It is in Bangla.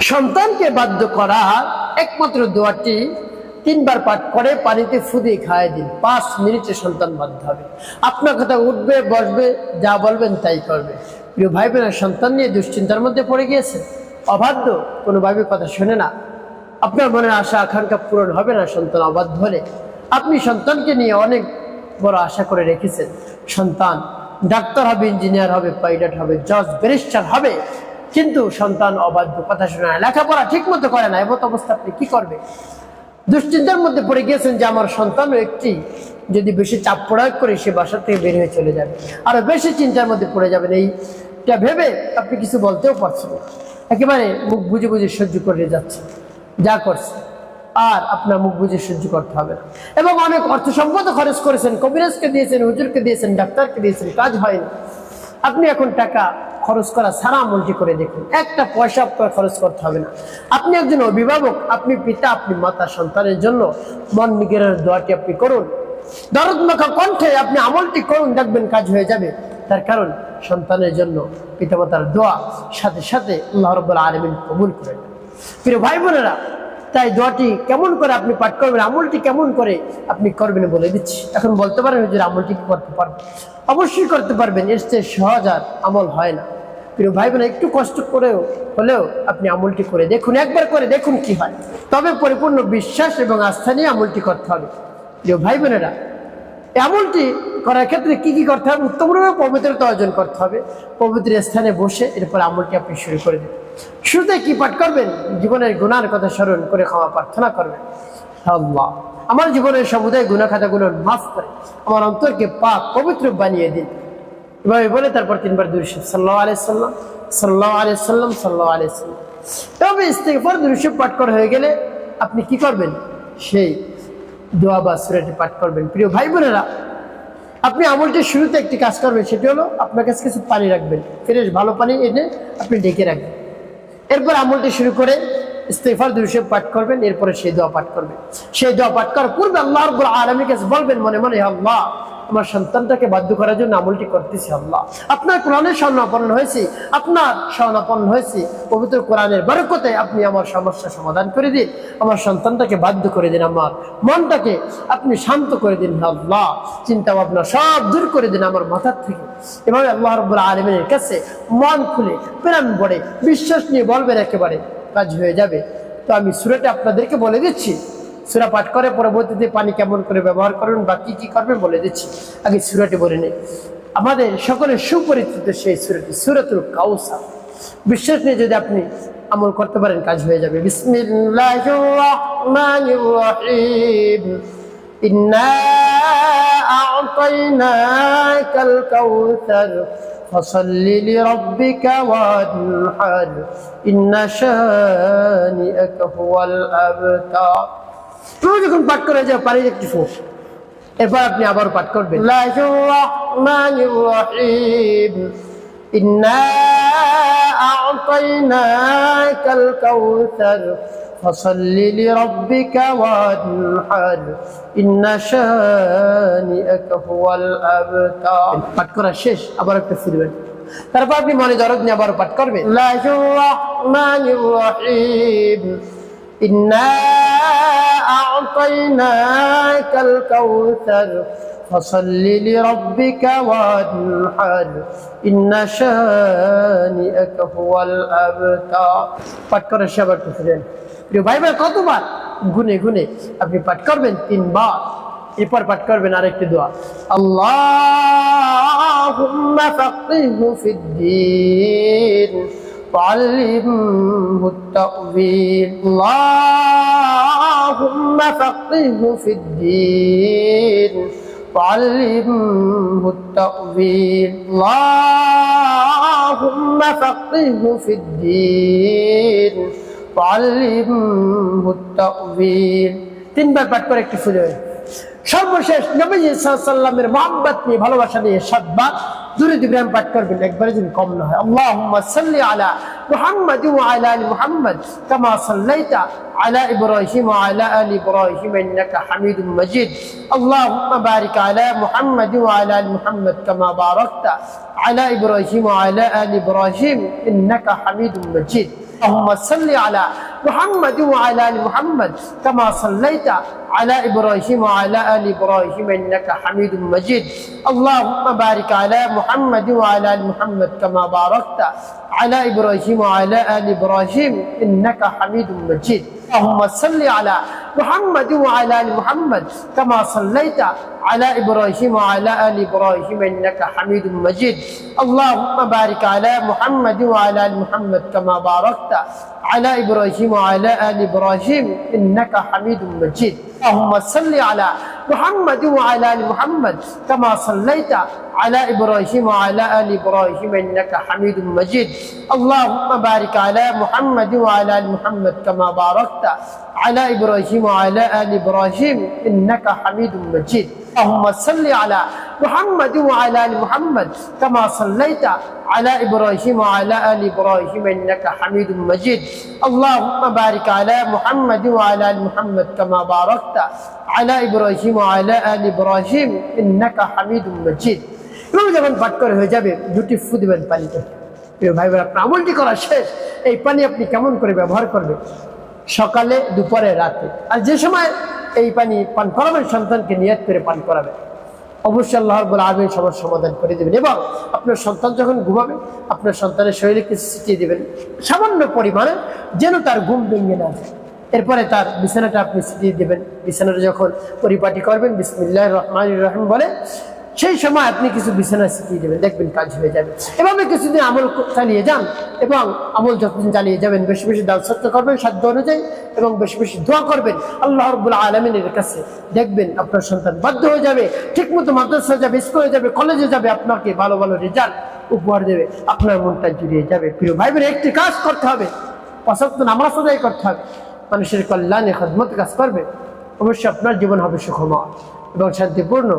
সন্তানকে বাধ্য করা একমাত্র দোয়াটি 3 বার পাঠ করে পানিতে ফুদিয়ে খাইয়ে দিন, 5 মিনিটে সন্তান বাধ্য হবে। আপনার কথা উঠবে, বসবে, যা বলবেন তাই করবে। প্রিয় ভাই বোনেরা, সন্তান নিয়ে দুশ্চিন্তার মধ্যে পড়ে গিয়েছে, অবাধ্য, কোনোভাবে কথা শোনে না, আপনার মনের আশা আকাঙ্ক্ষা পূরণ হবে না সন্তান অবাধ্য হলে। আপনি সন্তানকে নিয়ে অনেক বড় আশা করে রেখেছেন, সন্তান ডাক্তার হবে, ইঞ্জিনিয়ার হবে, পাইলট হবে, জজ, ব্যারিস্টার হবে, কিন্তু সন্তান অবাধ্য, কথা শোনে না, লেখাপড়া ঠিক মতো করে না। এমন অবস্থা আপনি কি করবে? দুশ্চিন্তার মধ্যে পড়ে গিয়েছেন যে আমার সন্তানও একটি যদি বেশি চাপ প্রয়োগ করে সে বাসা থেকে বের হয়ে চলে যাবে, আরো বেশি চিন্তার মধ্যে পড়ে যাবেন। এইটা ভেবে আপনি কিছু বলতেও পারছেন না, একেবারে মুখ বুঝে বুঝে সহ্য করে যাচ্ছে যা করছে, আর আপনার মুখ বুঝে সহ্য করতে হবে না। এবং অনেক অর্থ সম্পদ খরচ করেছেন, কবিরাজকে দিয়েছেন, হুজুরকে দিয়েছেন, ডাক্তারকে দিয়েছেন, কাজ হয়নি। আপনি এখন টাকা খরচ করা ছাড়া আমলটি করে দেখুন, একটা পয়সা আপনার খরচ করতে হবে না। আপনি একজন অভিভাবক, আপনি পিতা, আপনি মাতা, সন্তানের জন্য মন নিগেরের দোয়াটি আপনি করুন, দরদমাখা কণ্ঠে আপনি আমলটি করুন, দেখবেন কাজ হয়ে যাবে। তার কারণ সন্তানের জন্য পিতামাতার দোয়া সাথে সাথে আল্লাহ রাব্বুল আলামিন কবুল করে নেন। প্রিয় ভাই বোনেরা, তাই দোয়াটি কেমন করে আপনি পাঠ করবেন, আমলটি কেমন করে আপনি করবেন বলে দিচ্ছি। এখন বলতে পারেন যে আমলটি কি করতে পারবেন? অবশ্যই করতে পারবেন, এর চেয়ে সহজ আর আমল হয় না। প্রিয় ভাই বোনেরা, একটু কষ্ট করেও হলেও আপনি আমলটি করে দেখুন, একবার করে দেখুন কি হয়। তবে পরিপূর্ণ বিশ্বাস এবং আস্থা নিয়ে আমলটি করতে হবে। প্রিয় ভাই বোনেরা, আমলটি করার ক্ষেত্রে কি কি করতে হবে? উত্তমরূপে পবিত্রতা অর্জন করতে হবে, পবিত্র স্থানে বসে এরপর আমলটি আপনি শুরু করে দেবেন। শুরুতে কি পাঠ করবেন? জীবনের গুনার কথা স্মরণ করে ক্ষমা প্রার্থনা করবেন, আল্লাহ আমার জীবনের সমুদায় গুনাহ খাতাগুলো মাফ করে আমার অন্তরকে পাক পবিত্র বানিয়ে দিন। এভাবে বলে তারপর 3 বার দুরূদ শরীফ সাল্লাল্লাহু আলাইহি সাল্লাম, সাল্লাল্লাহু আলাইহি সাল্লাম, সাল্লাল্লাহু আলাইহি সাল্লাম। তবে ইস্তিগফার দুরূদ শরীফ পাঠ করা হয়ে গেলে আপনি কি করবেন? সেই দোয়া বা সূরাটি পাঠ করবেন। প্রিয় ভাই বোনেরা, আপনি আমলটির শুরুতে একটি কাজ করবেন, সেটি হলো আপনার কাছে কিছু পানি রাখবেন, ফ্রেশ ভালো পানি এনে আপনি ঢেকে রাখবেন। এরপর আমলটি শুরু করে ইস্তিগফার দুরূদ শরীফ পাঠ করবেন, এরপরে সেই দোয়া পাঠ করবেন। সেই দোয়া পাঠ করার পূর্বে আল্লাহ রাব্বুল আলামিনের কাছে বলবেন মনে মনে, আল্লাহ আমার সন্তানটাকে বাধ্য করার জন্য আমলটি করতেছি, আল্লাহ আপনার কোরআনের শরণাপন্ন হয়েছি, আপনার শরণাপন্ন হয়েছি, পবিত্র কোরআনের বরকতে আপনি আমার সমস্যা সমাধান করে দিন, আমার সন্তানটাকে বাধ্য করে দিন, আমার মনটাকে আপনি শান্ত করে দিন, আল্লাহ চিন্তা ভাবনা সব দূর করে দিন আমার মাথার থেকে। এভাবে আল্লাহ রাব্বুল আলামিনের কাছে মন খুলে প্রাণ ভরে বিশ্বাস নিয়ে বলবেন, একেবারে কাজ হয়ে যাবে। তো আমি সূরাটা আপনাদেরকে বলে দিচ্ছি, সূরা পাঠ করে পরবর্তীতে পানি কেমন করে ব্যবহার করবেন বা কি কি করবেন বলে দিচ্ছি। আগে সূরাটি বলে নেই। আমাদের সকলের সুপরিচিত সেই সূরাটি সূরাতুল কাউসার। বিশ্বাস নিয়ে যদি আপনি আমল করতে পারেন কাজ হয়ে যাবে। বিসমিল্লাহির রাহমানির রাহিম। ইন্না আ'তাইনাকাল কাউসার ফাসাল্লি লিরাব্বিকা ওয়ানহার ইন্না শানিআকা হুয়াল আবতার। যখন পাঠ করে যাও পারি একটি ফোক, এরপর আপনি আবার পাঠ করবেন, ইন্না আ'তাইনাকাল কাউসার ফাসাল্লি লিরাব্বিকা ওয়ানহার ইন্না শানিআকা হুয়াল আবতার। পাঠ করা শেষ, আবার একটা ফিরবেন, তারপর আপনি মনে দরদ নিয়ে আবার পাঠ করবেন, ইন্না আ'তাইনাকাল কাউসার ফাসাল্লি লিরাব্বিকা ওয়ানহার ইন্না শানিআকা হুয়াল আবতার। পাঠ করার শেষ আবার ফিরবেন। প্রিয় ভাই ভাই, কতবার গুনে গুনে আপনি পাঠ করবেন? 3 বার। এরপর পাঠ করবেন আরেকটি দোয়া, আল্লাহুম্মা ফাক্কিহহু ফিদ্দীন وعلمه التأويل اللهم فقهه في الدين وعلمه التأويل اللهم فقهه في الدين وعلمه التأويل। 3 বার পাঠ করে একটু ফুলে সর্বশেষ নবী সাল্লাল্লাহু আলাইহি সাল্লামের মহব্বত নিয়ে ভালোবাসা নিয়ে 7 বার দুরূদ ইব্রাহিম পাঠ করবেন, একবারে যদি কম না হয়। আল্লাহুম্মা সাল্লি আলা মুহাম্মাদ ওয়া আলা আলি মুহাম্মাদ কামা সাল্লাইতা আলা ইব্রাহিম ওয়া আলা আলি ইব্রাহিম ইন্নাকা হামিদুম মাজিদ। আল্লাহুম্মা বারিক আলা মুহাম্মাদ ওয়া আলা আলি মুহাম্মাদ কামা বারাকতা আলা ইব্রাহিম ওয়া আলা আলি ইব্রাহিম ইন্নাকা হামিদুম মাজিদ। اللهم صل على محمد وعلى ال محمد كما صليت على ابراهيم وعلى ال ابراهيم انك حميد مجيد اللهم بارك على محمد وعلى ال محمد كما باركت على ابراهيم وعلى ال ابراهيم انك حميد مجيد اللهم صل على محمد وعلى ال محمد كما صليت على ابراهيم وعلى ال ابراهيم انك حميد مجيد اللهم بارك على محمد وعلى ال محمد كما باركت على ابراهيم وعلى ال ابراهيم انك حميد مجيد اللهم صل على محمد وعلى ال محمد كما صليت على ابراهيم وعلى ال ابراهيم انك حميد مجيد اللهم بارك على محمد وعلى ال محمد كما باركت على ابراهيم وعلى ال ابراهيم انك حميد مجيد اللهم صل على محمد وعلى ال محمد كما صليت على ابراهيم وعلى ال ابراهيم انك حميد مجيد اللهم بارك على محمد وعلى ال محمد كما باركت على ابراهيم وعلى ال ابراهيم انك حميد مجيد এভাবে যখন পাঠ করে হয়ে যাবে দুটি ফু দিবেন পানিতে। প্রিয় ভাই বোনেরা, আপনার আমলটি করা শেষ। এই পানি আপনি কেমন করে ব্যবহার করবেন? সকালে, দুপুরে, রাতে, আর যে সময় এই পানি পান করাবেন সন্তানকে নিয়ত করে পান করাবেন। অবশ্যই আল্লাহ রাব্বুল আলামিন সবার সমাধান করে দেবেন। এবং আপনার সন্তান যখন ঘুমাবে আপনার সন্তানের শরীরে কিছু ছিটিয়ে দেবেন সামান্য পরিমাণে, যেন তার ঘুম ভেঙে না যায়। এরপরে তার বিছানাটা আপনি ছিটিয়ে দেবেন। বিছানাটা যখন পরিপাটি করবেন বিসমিল্লাহির রহমানির রহিম বলে, সেই সময় আপনি কিছু বিছানা ছিটিয়ে দেবেন, দেখবেন কাজ হয়ে যাবে। এভাবে কিছুদিন আমল চালিয়ে যান এবং আমল যতদিন চালিয়ে যাবেন বেশি বেশি দান সৎকা করবেন সাধ্য অনুযায়ী এবং বেশি বেশি দোয়া করবেন আল্লাহ রাব্বুল আলামিনের কাছে। দেখবেন আপনার সন্তান বাধ্য হয়ে যাবে, ঠিকমতো মাদ্রাসা যাবে, স্কুলে যাবে, কলেজে যাবে, আপনাকে ভালো ভালো রেজাল্ট উপহার দেবে, আপনার মনটা জুড়িয়ে যাবে। প্রিয় ভাই বোন, একটি কাজ করতে হবে, 5 ওয়াক্ত নামাজ আদায় করতে হবে, মানুষের কল্যাণে খেদমত কাজ করবে। অবশ্যই আপনার জীবন হবে সুখময় এবং শান্তিপূর্ণ।